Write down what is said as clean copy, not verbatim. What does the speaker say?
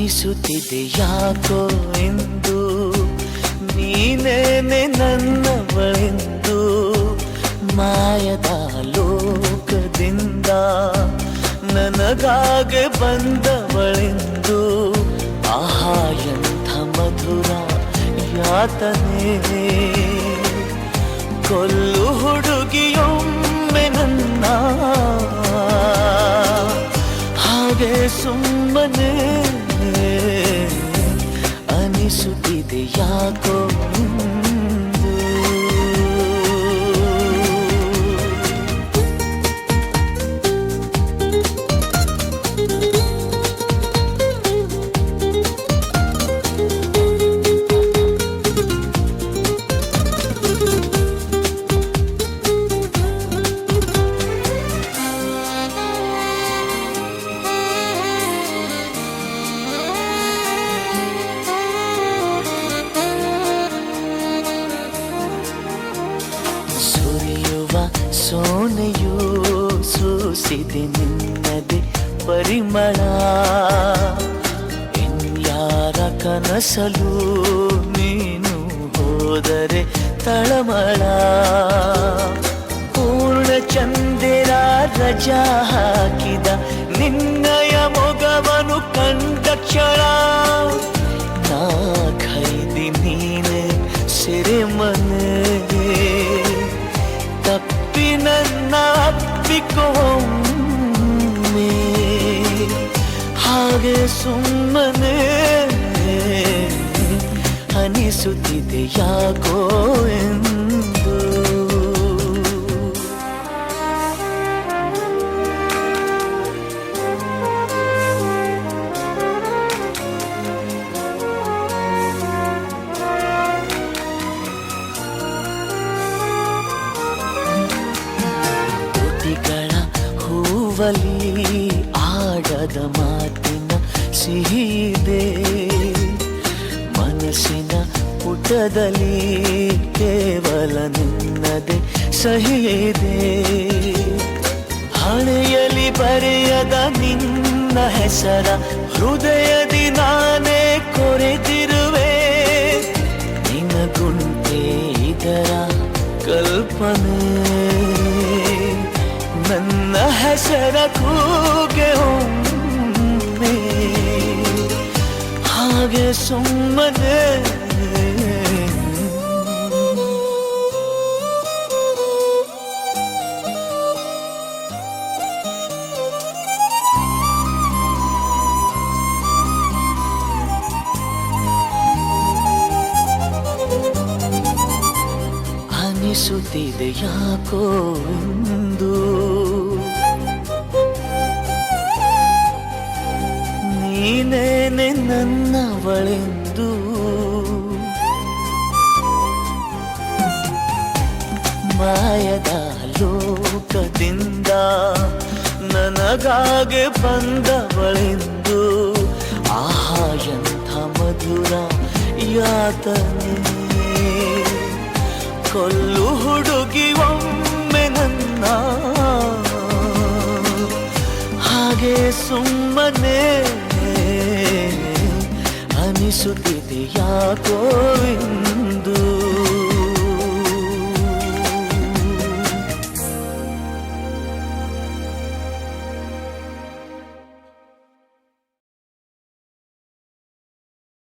ಅನಿಸುತ್ತಿದೆ ಯಾಕೋ ಎಂದು ನೀನೇನೆ ನನ್ನವಳೆಂದು ಮಾಯದ ಲೋಕದಿಂದ ನನಗಾಗೆ ಬಂದವಳೆಂದು ಆಹಾ ಎಂಥ ಮಧುರ ಯಾತನೆ ಕೊಲ್ಲು ಹುಡುಗಿಯೊಮ್ಮೆ ನನ್ನ ಹಾಗೆ ಸುಮ್ಮನೆ ಅನಿಸುತ್ತಿದೆ ಯಾಕೋ ಸೋನೆಯೂ ಸೂಸಿದೆ ನಿನ್ನದೆ ಪರಿಮಳ ಇನ್ಯಾರ ಕನಸಲು ನೀನು ಹೋದರೆ ತಳಮಳ ಪೂರ್ಣ ಚಂದಿರ ರಜಾ ಹಾಕಿದ ನಿನ್ನಯ ಮೊಗವನು ಕಂಡ ಕ್ಷಣ ನಾ ಖೈದಿ ನೀನೆ ಸೆರೆಮನೆ ತಪ್ಪಿ ನನ್ನ ಅಪ್ಪಿಕೊಮ್ಮೆ ಹಾಗೆ ಸುಮ್ಮನೆ ಅನಿಸುತ್ತಿದೆ ಯಾಕೋ ಎಂದು ಹೂವಲಿ ಆಡದ ಮಾತಿನ ಸಿಹಿದೆ ಮನಸ್ಸಿನ ಪುಟದಲ್ಲಿ ಕೇವಲ ನಿನ್ನದೆ ಸಹಿದೆ ಹಣೆಯಲ್ಲಿ ಬರೆಯದ ನಿನ್ನ ಹೆಸರ ಹೃದಯದಿ ನಾನೇ ಕೊರೆದಿರುವೆ ನಿನಗುಂಟೆ ಇದರ ಕಲ್ಪನೆ ನನ್ನ ಹೆಸರ ಕೂಗೆ ಒಮ್ಮೆ ಹಾಗೆ ಸುಮ್ಮನೆ ಅನಿಸುತ್ತಿದೆ ಯಾಕೋ ಎಂದು ನೀನೇನೆ ನನ್ನವಳೆಂದು ಮಾಯದ ಲೋಕದಿಂದ ನನಗಾಗೆ ಬಂದವಳೆಂದು ಆಹಾ ಎಂಥ ಮಧುರ ಯಾತನೆ ಕೊಲ್ಲು ಹುಡುಗಿ ಒಮ್ಮೆ ನನ್ನ ಹಾಗೆ ಸುಮ್ಮನೆ ಅನಿಸುತ್ತಿದೆ ಯಾಕೋ ಎಂದು